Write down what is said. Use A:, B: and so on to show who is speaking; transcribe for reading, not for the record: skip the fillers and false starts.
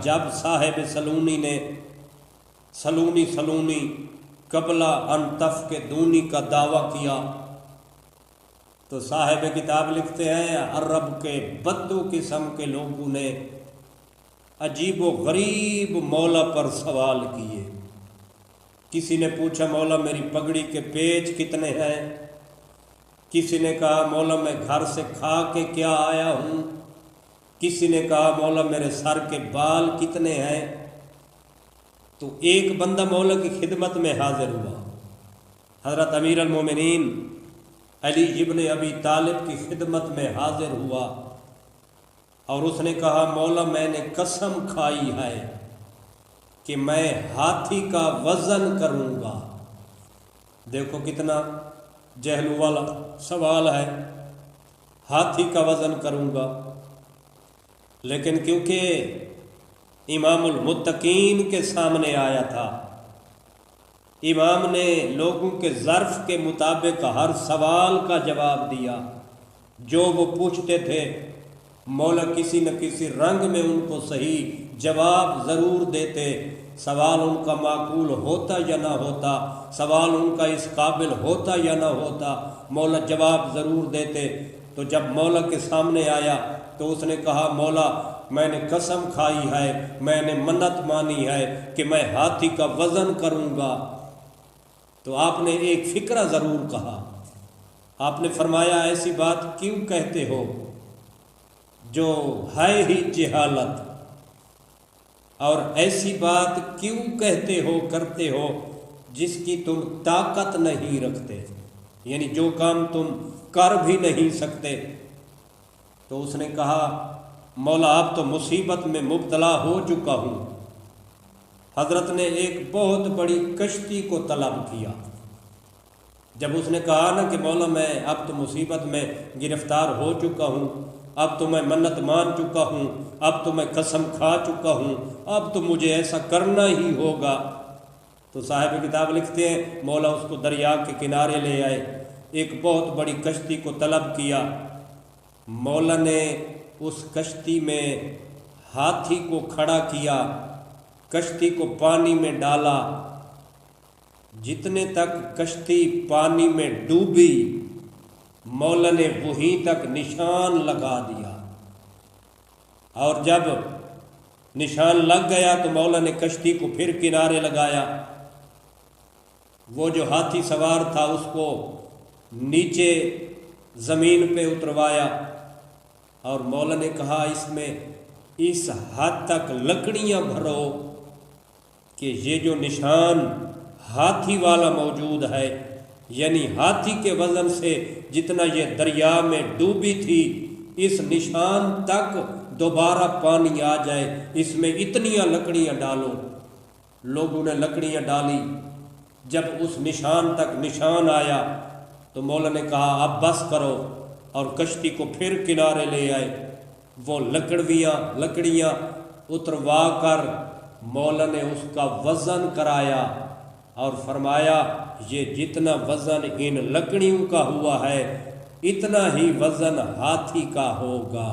A: جب صاحب سلونی قبلہ ان تفقدونی کا دعویٰ کیا تو صاحب کتاب لکھتے ہیں عرب کے بدو قسم کے لوگوں نے عجیب و غریب مولا پر سوال کیے۔ کسی نے پوچھا مولا میری پگڑی کے پیچ کتنے ہیں، کسی نے کہا مولا میں گھر سے کھا کے کیا آیا ہوں، کسی نے کہا مولا میرے سر کے بال کتنے ہیں۔ تو ایک بندہ مولا کی خدمت میں حاضر ہوا، حضرت امیر المومنین علی ابن ابی طالب کی خدمت میں حاضر ہوا اور اس نے کہا مولا میں نے قسم کھائی ہے کہ میں ہاتھی کا وزن کروں گا۔ دیکھو کتنا جہل والا سوال ہے، ہاتھی کا وزن کروں گا۔ لیکن کیونکہ امام المتقین کے سامنے آیا تھا، امام نے لوگوں کے ظرف کے مطابق ہر سوال کا جواب دیا۔ جو وہ پوچھتے تھے مولا کسی نہ کسی رنگ میں ان کو صحیح جواب ضرور دیتے، سوال ان کا معقول ہوتا یا نہ ہوتا، سوال ان کا اس قابل ہوتا یا نہ ہوتا، مولا جواب ضرور دیتے۔ تو جب مولا کے سامنے آیا تو اس نے کہا مولا میں نے قسم کھائی ہے، میں نے منت مانی ہے کہ میں ہاتھی کا وزن کروں گا۔ تو آپ نے ایک فکرہ ضرور کہا، آپ نے فرمایا ایسی بات کیوں کہتے ہو جو ہے ہی جہالت، اور ایسی بات کیوں کہتے ہو کرتے ہو جس کی تم طاقت نہیں رکھتے، یعنی جو کام تم کر بھی نہیں سکتے۔ تو اس نے کہا مولا اب تو مصیبت میں مبتلا ہو چکا ہوں۔ حضرت نے ایک بہت بڑی کشتی کو طلب کیا۔ جب اس نے کہا نا کہ مولا میں اب تو مصیبت میں گرفتار ہو چکا ہوں، اب تو میں منت مان چکا ہوں، اب تو میں قسم کھا چکا ہوں، اب تو مجھے ایسا کرنا ہی ہوگا، تو صاحب کتاب لکھتے ہیں مولا اس کو دریا کے کنارے لے آئے، ایک بہت بڑی کشتی کو طلب کیا۔ مولا نے اس کشتی میں ہاتھی کو کھڑا کیا، کشتی کو پانی میں ڈالا، جتنے تک کشتی پانی میں ڈوبی مولا نے وہیں تک نشان لگا دیا، اور جب نشان لگ گیا تو مولا نے کشتی کو پھر کنارے لگایا۔ وہ جو ہاتھی سوار تھا اس کو نیچے زمین پہ اتروایا، اور مولا نے کہا اس میں اس حد تک لکڑیاں بھرو کہ یہ جو نشان ہاتھی والا موجود ہے، یعنی ہاتھی کے وزن سے جتنا یہ دریا میں ڈوبی تھی اس نشان تک دوبارہ پانی آ جائے، اس میں اتنیاں لکڑیاں ڈالو۔ لوگوں نے لکڑیاں ڈالی، جب اس نشان تک نشان آیا تو مولا نے کہا اب بس کرو، اور کشتی کو پھر کنارے لے آئے۔ وہ لکڑیاں اتروا کر مولا نے اس کا وزن کرایا اور فرمایا یہ جتنا وزن ان لکڑیوں کا ہوا ہے اتنا ہی وزن ہاتھی کا ہوگا۔